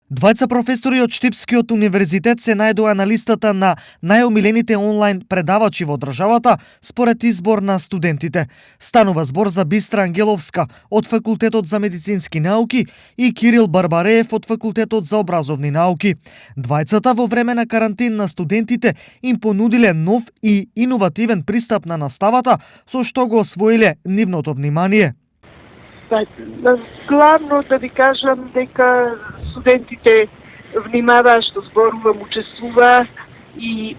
Двајца професори од Штипскиот универзитет се најдоа на листата на најомилените онлайн предавачи во државата според избор на студентите. Станува збор за Бистра Ангеловска од Факултетот за медицински науки и Кирил Барбареев од Факултетот за образовни науки. Двајцата во време на карантин на студентите им понудиле нов и иновативен пристап на наставата, со што го освоиле нивното внимание. Главно да ви кажам дека студентите внимаваа што зборувам, учествуваа и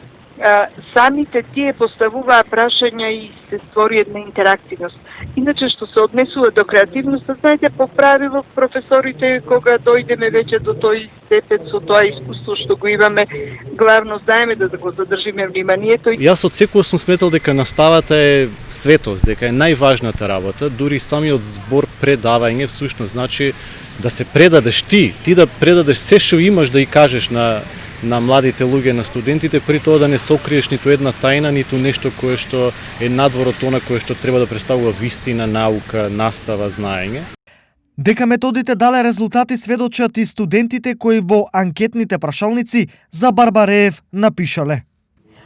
самите тие поставуваа прашања и се створи една интерактивност. Иначе што се однесува до креативноста, знаете, по правило професорите кога дојдеме веќе до тој степен со тоа искуство што го имаме, главно знаеме да го задржиме вниманието. Јас од секогаш сум сметал дека наставата е светост, дека е најважната работа, дури самиот збор предавање всушност значи да се предадеш ти да предадеш се што имаш да и кажеш на младите луѓе, на студентите, при тоа да не сокриеш ниту една тајна, ниту нешто кое што е надвор од она кое што треба да представува вистина, наука, настава, знаење. Дека методите дале резултати сведочат и студентите кои во анкетните прашалници за Барбареев напишале.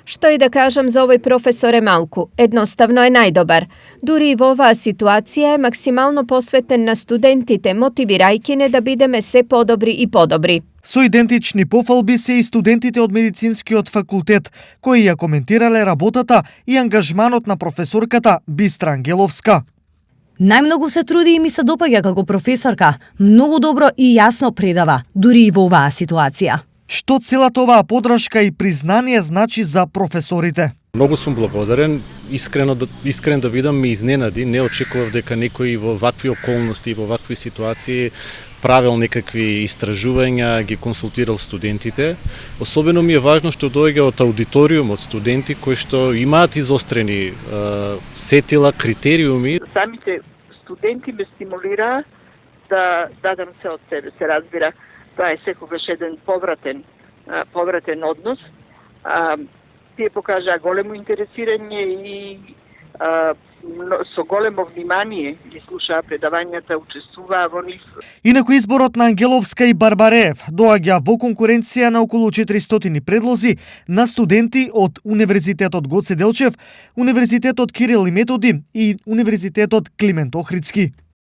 Што и да кажам за овој професор е малку, едноставно е најдобар. Дури и во оваа ситуација е максимално посветен на студентите, мотивирајќи не да бидеме се подобри и подобри. Со идентични пофалби се и студентите од медицинскиот факултет, кои ја коментирале работата и ангажманот на професорката Бистра Ангеловска. Најмногу се труди и ми се допаѓа како професорка. Многу добро и јасно предава, дури и во оваа ситуација. Што целата оваа подршка и признание значи за професорите? Многу сум благодарен, искрен да видам ме изненади, не очекував дека некој во вакви околности и во вакви ситуации правил некакви истражувања, ги консултирал студентите. Особено ми е важно што доаѓа од аудиториум, од студенти кои што имаат изострени сетила, критериуми. Самите студенти ме стимулираа да дадам се од себе, се разбира. Тоа е секогаш еден повратен однос. Тие покажаа големо интересирање и со големо внимание ги слушаа предавањата, учествуваа во нив. Инаку изборот на Ангеловска и Барбареев доаѓа во конкуренција на околу 400 предлози на студенти од Универзитетот Гоце Делчев, Универзитетот Кирил и Методи и Универзитетот Климент Охридски.